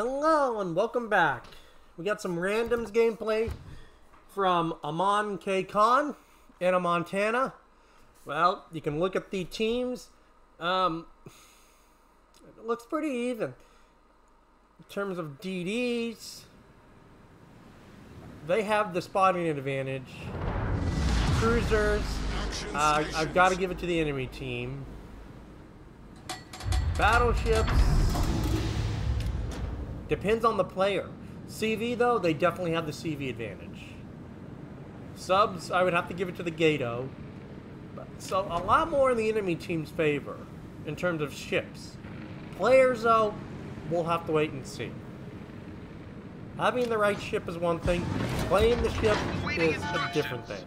Hello and welcome back. We got some randoms gameplay from ArmanXKhan in Montana. Well, you can look at the teams. It looks pretty even. In terms of DDs, they have the spotting advantage. Cruisers, I've got to give it to the enemy team. Battleships, depends on the player. CV though, they definitely have the CV advantage. Subs, I would have to give it to the Gato. So a lot more in the enemy team's favor in terms of ships. Players though, we'll have to wait and see. Having the right ship is one thing, playing the ship is a different thing.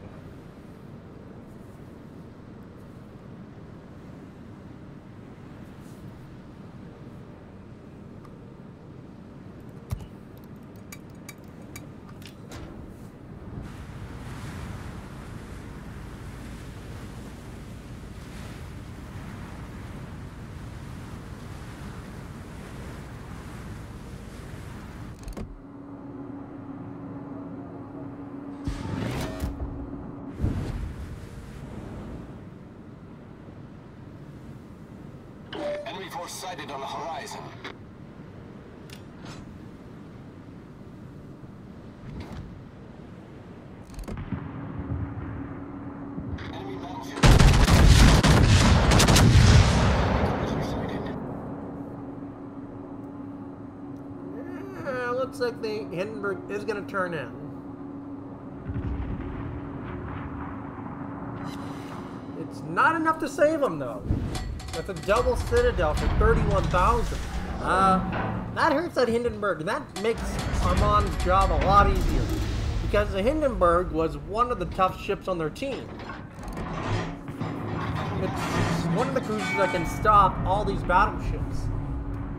Enemy force sighted on the horizon. Enemy battlefield. Yeah, looks like the Hindenburg is going to turn in. It's not enough to save him though. That's a double Citadel for 31,000. That hurts that Hindenburg. That makes Arman's job a lot easier. Because the Hindenburg was one of the tough ships on their team. It's one of the cruisers that can stop all these battleships.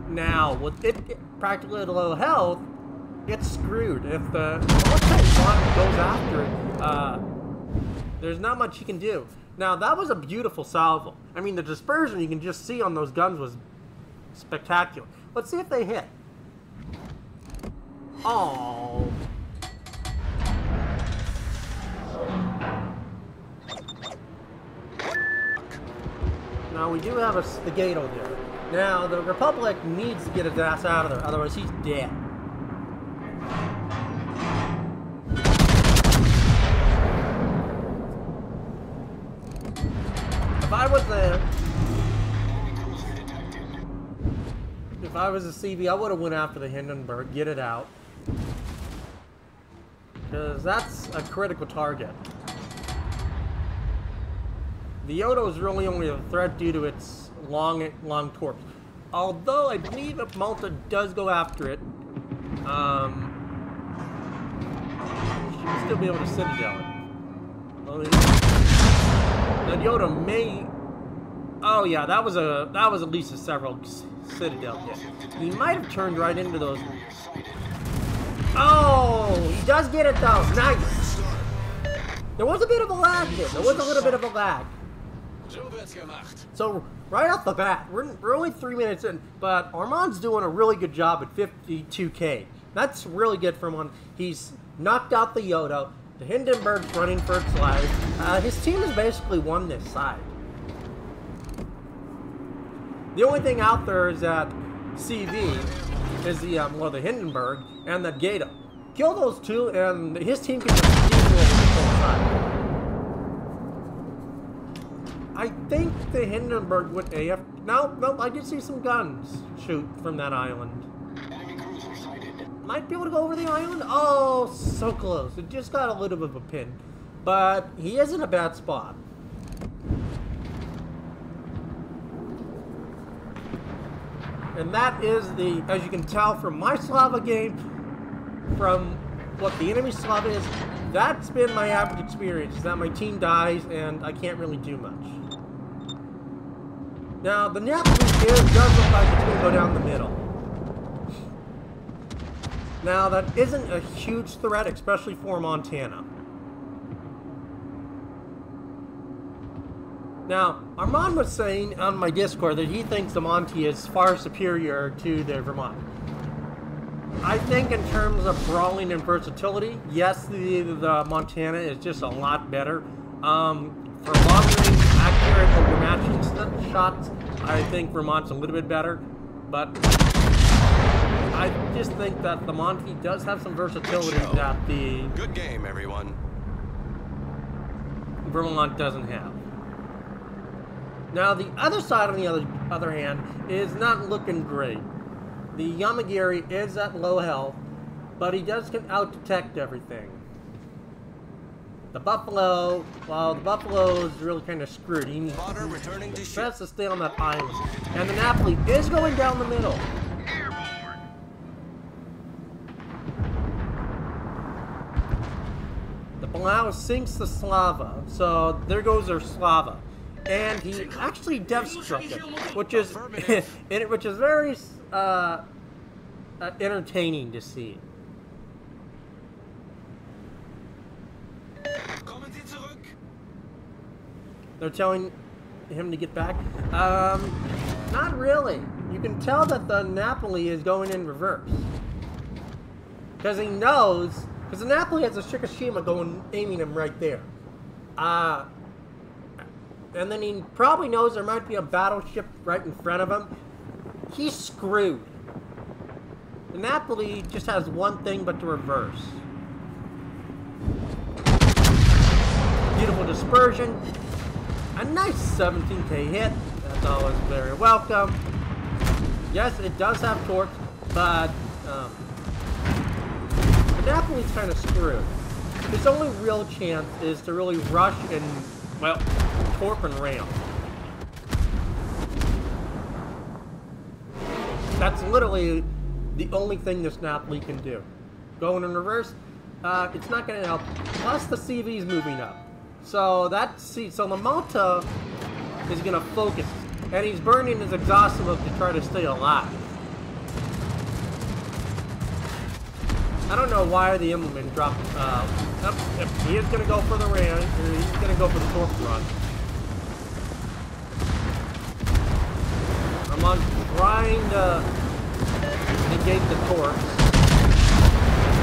Now, with it practically at low health, it's screwed. If the one goes after it, there's not much you can do. Now, that was a beautiful salvo. I mean, the dispersion you can just see on those guns was spectacular. Let's see if they hit. Oh. Now, we do have the Gato there. Now, the Republic needs to get his ass out of there, otherwise he's dead. If I was a CV, I would have went after the Hindenburg, get it out. Because that's a critical target. The Yodo is really only a threat due to its long torps. Although I believe if Malta does go after it, she should still be able to Citadel it. Well, that Yodo may. Oh yeah, that was at least a several Citadel hit. He might have turned right into those. Oh, he does get it though. Nice. There was a bit of a lag there. There was a little bit of a lag. So right off the bat, we're only 3 minutes in, but Arman's doing a really good job at 52k. That's really good for him. He's knocked out the Yodo. The Hindenburg's running for its life. His team has basically won this side. The only thing out there is that CV is the Hindenburg and the Gato. Kill those two, and his team can just easily control the side. I think the Hindenburg would AF. No, I did see some guns shoot from that island. Might be able to go over the island. Oh, so close. It just got a little bit of a pin, but he is in a bad spot. And that is as you can tell from my Slava game, from what the enemy Slava is, that's been my average experience, is that my team dies and I can't really do much. Now, the Neptune does look like it's going to go down the middle. Now, that isn't a huge threat, especially for Montana. Now, Arman was saying on my Discord that he thinks the Monty is far superior to the Vermont. I think in terms of brawling and versatility, yes, the Montana is just a lot better. For long-range, accurate, overmatching shots, I think Vermont's a little bit better. But I just think that the Monty does have some versatility that the good game, everyone. Vermont doesn't have. Now the other side, on the other hand, is not looking great. The Yamagiri is at low health, but he does can out-detect everything. The Buffalo, well, the Buffalo is really kind of screwed. He has to stay on that island. And the Napoli is going down the middle. The Blau sinks the Slava, so there goes their Slava. And he actually death struck it, which is very entertaining to see. They're telling him to get back. Not really. You can tell that the Napoli is going in reverse. Because he knows, because the Napoli has a Shikishima going, aiming him right there. And then he probably knows there might be a battleship right in front of him. He's screwed. The Napoli just has one thing but to reverse. Beautiful dispersion. A nice 17k hit. That's always very welcome. Yes, it does have torque, but the Napoli's kind of screwed. His only real chance is to really rush and, well, torp and ram. That's literally the only thing this Napoli can do. Going in reverse, it's not going to help. Plus the CV's moving up. So so the Malta is going to focus, and he's burning his exhaust smoke to try to stay alive. I don't know why the Implement dropped. He is going to go for the ram. He's going to go for the torque run. I'm on trying to negate the torque.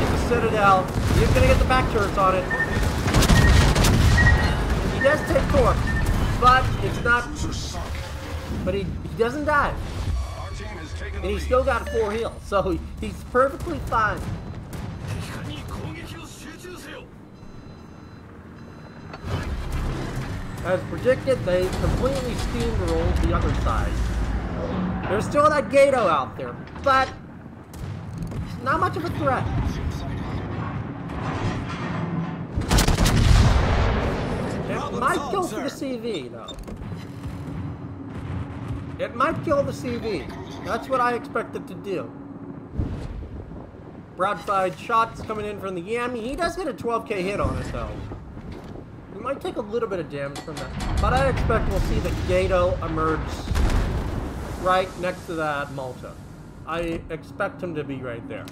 Get the Citadel. He's going to get the back turrets on it. He does take torque, but it's not. But he doesn't die, and he's still got 4 heals, so he's perfectly fine. As predicted, they completely steamrolled the other side. There's still that Gato out there, but it's not much of a threat. It might go for the CV, though. It might kill the CV. That's what I expect it to do. Broadside shots coming in from the Yami. He does get a 12k hit on it, though. He might take a little bit of damage from that. But I expect we'll see the Gato emerge right next to that Malta. I expect him to be right there.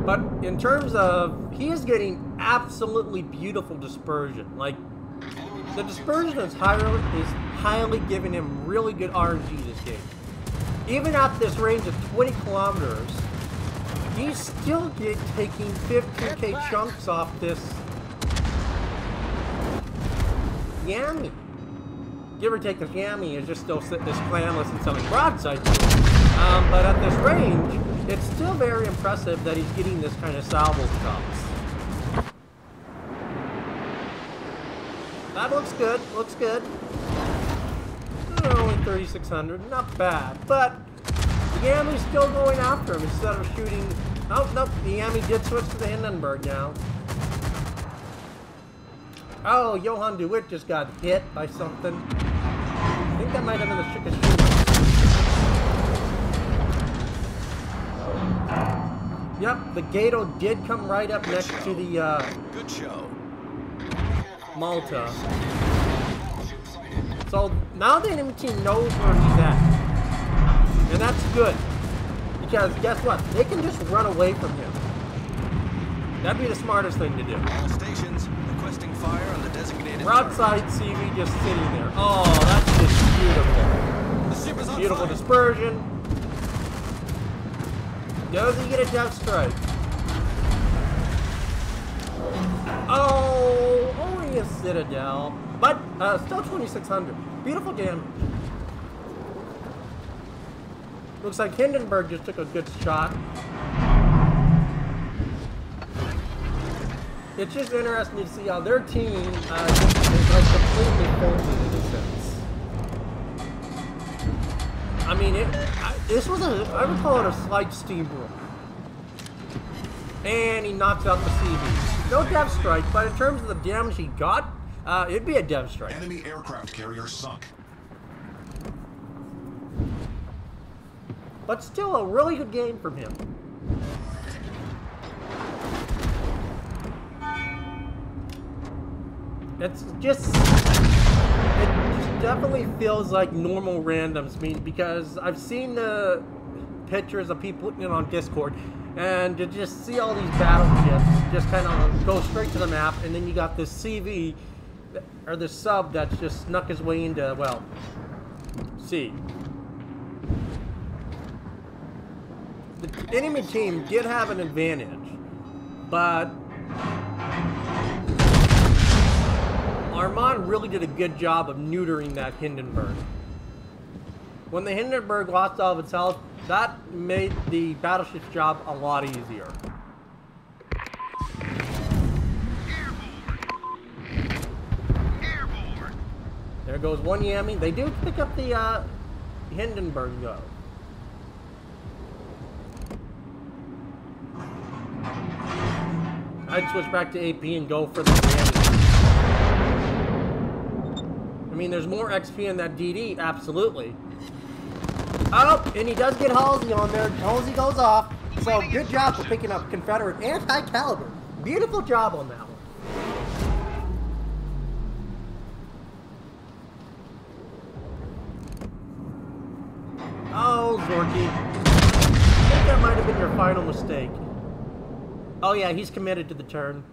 But in terms of, he is getting absolutely beautiful dispersion. Like, the dispersion is highly giving him really good RNG this game. Even at this range of 20 kilometers, he's still taking 15k chunks off this Yami. Give or take, this Yami is just still sitting as clanless and selling broadside to him. But at this range, it's still very impressive that he's getting this kind of salvo shots. That looks good, looks good. Only 3,600, not bad. But the Yami's still going after him instead of shooting. Oh, nope, the Yami did switch to the Hindenburg now. Oh, Johan DeWitt just got hit by something. I think that might have been the Shikishima. Yep, the Gato did come right up next to the good show. Malta. So now the enemy team knows where he's at. And that's good. Because guess what? They can just run away from him. That'd be the smartest thing to do. All stations requesting fire on the designated broadside CV just sitting there. Oh, that's just beautiful. beautiful dispersion. Does he get a death strike? Oh, only a citadel, but still 2,600. Beautiful damage. Looks like Hindenburg just took a good shot. It's just interesting to see how their team is like completely folded in a sense. I mean, this was I would call it a slight steamroll. And he knocks out the CV. No death strike, but in terms of the damage he got, it'd be a death strike. Enemy aircraft carrier sunk. But still a really good game from him. It just definitely feels like normal randoms, because I've seen the pictures of people putting it on Discord, and to just see all these battleships just kind of go straight to the map, and then you got this CV, or this sub that's just snuck his way into, well, C. The enemy team did have an advantage, but Arman really did a good job of neutering that Hindenburg. When the Hindenburg lost all of its health, that made the battleship's job a lot easier. There goes one Yami. They do pick up the Hindenburg though. I'd switch back to AP and go for the Yami. I mean, there's more XP in that DD, absolutely. Oh, and he does get Halsey on there. Halsey goes off. So, good job for picking up Confederate anti-caliber. Beautiful job on that one. Oh, Zorky. I think that might have been your final mistake. Oh, yeah, he's committed to the turn.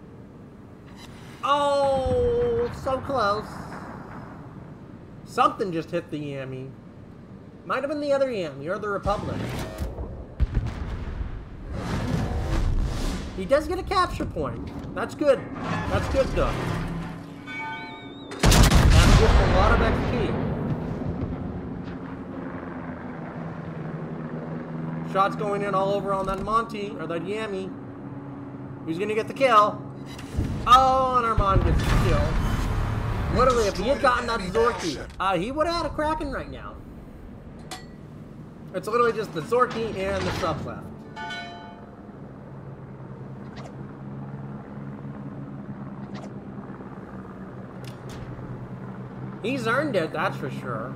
Oh, so close. Something just hit the Yami. Might have been the other Yami, or the Republic. He does get a capture point. That's good. That's good, though. That gives a lot of XP. Shots going in all over on that Monty, or that Yami. Who's gonna get the kill? Oh, and Arman gets the kill. Literally, if he had gotten that Zorky, he would have had a Kraken right now. It's literally just the Zorky and the sub left. He's earned it, that's for sure.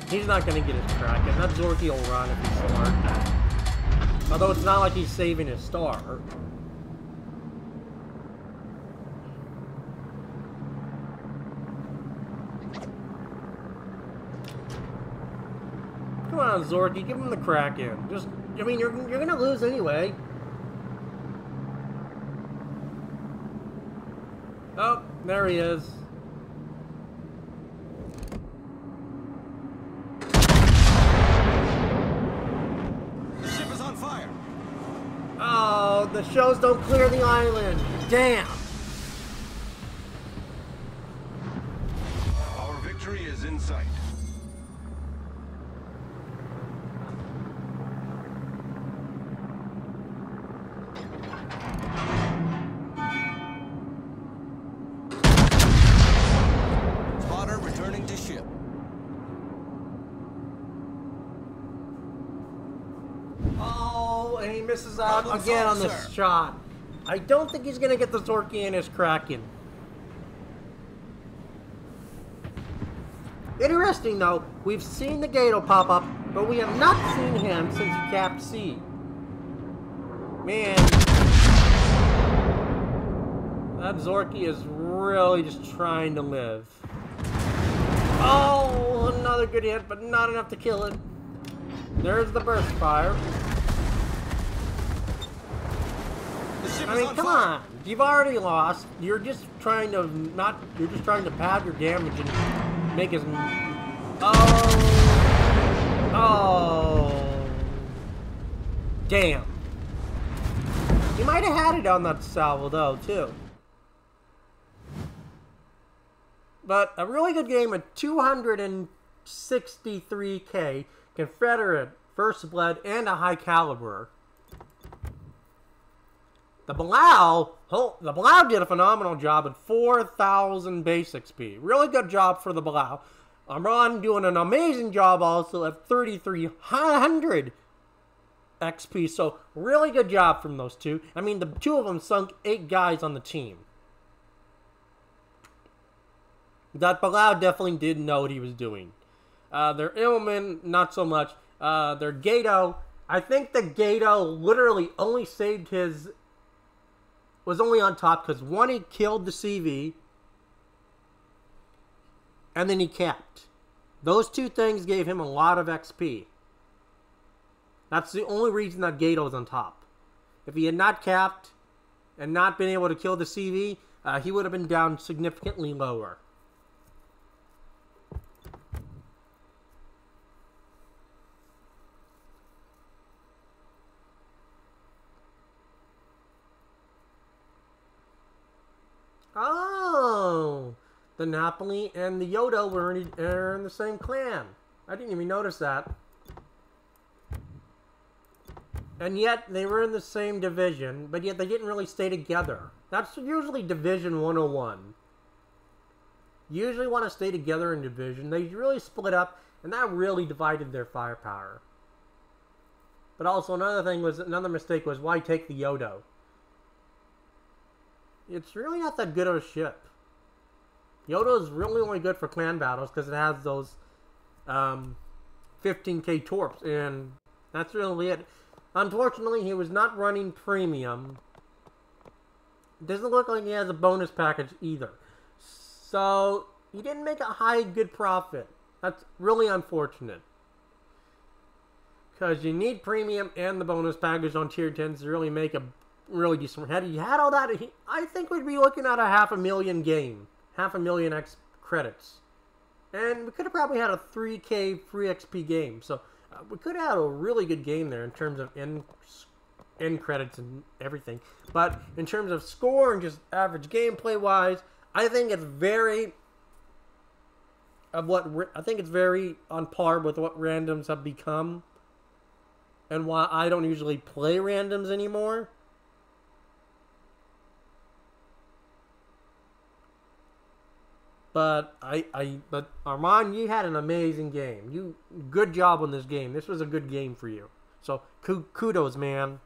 He's not going to get his Kraken. That Zorky will run if he's smart. Although it's not like he's saving his star. Come on, Zorky, give him the Kraken. Just, I mean, you're gonna lose anyway. Oh, there he is. The ship is on fire. Oh, the shows don't clear the island. Damn. Our victory is in sight. Spotter returning to ship. Oh, and he misses out again on this shot. I don't think he's gonna get the Zorky and his Kraken. Interesting though, we've seen the Gato pop up, but we have not seen him since he capped C. Man, that Zorky is really just trying to live. Oh, another good hit, but not enough to kill it. There's the burst fire. ship I is mean, on come fire. on. You've already lost. You're just trying to you're just trying to pad your damage and make as... Oh. Oh. Damn. He might have had it on that salvo, though, too. But a really good game at 263k, Confederate, First Blood, and a high caliber. The Blau did a phenomenal job at 4,000 base XP. Really good job for the Blau. Arman doing an amazing job also at 3,300 XP. So really good job from those two. I mean, the two of them sunk 8 guys on the team. That Blau definitely didn't know what he was doing. Their Illumin, not so much. Their Gato, I think the Gato literally only saved his... was only on top because one, he killed the CV, and then he capped. Those two things gave him a lot of XP. That's the only reason that Gato is on top. If he had not capped and not been able to kill the CV, he would have been down significantly lower. Oh, the Napoli and the Yoda were in the same clan. I didn't even notice that. And yet, they were in the same division, but yet they didn't really stay together. That's usually Division 101. You usually want to stay together in division. They really split up, and that really divided their firepower. But also, another mistake was, why take the Yodo? It's really not that good of a ship. Yoda is really only good for clan battles because it has those 15k torps, and that's really it. Unfortunately, he was not running premium. It doesn't look like he has a bonus package either. So, he didn't make a good profit. That's really unfortunate. Because you need premium and the bonus package on tier 10s to really make a really decent. Had he had all that, I think we'd be looking at a 500,000 game. 500,000 X credits. And we could have probably had a 3k free XP game. So we could have had a really good game there in terms of end credits and everything. But in terms of score and just average gameplay wise, I think it's very on par with what randoms have become. And why I don't usually play randoms anymore. But but Arman, you had an amazing game. Good job on this game. This was a good game for you. So kudos, man.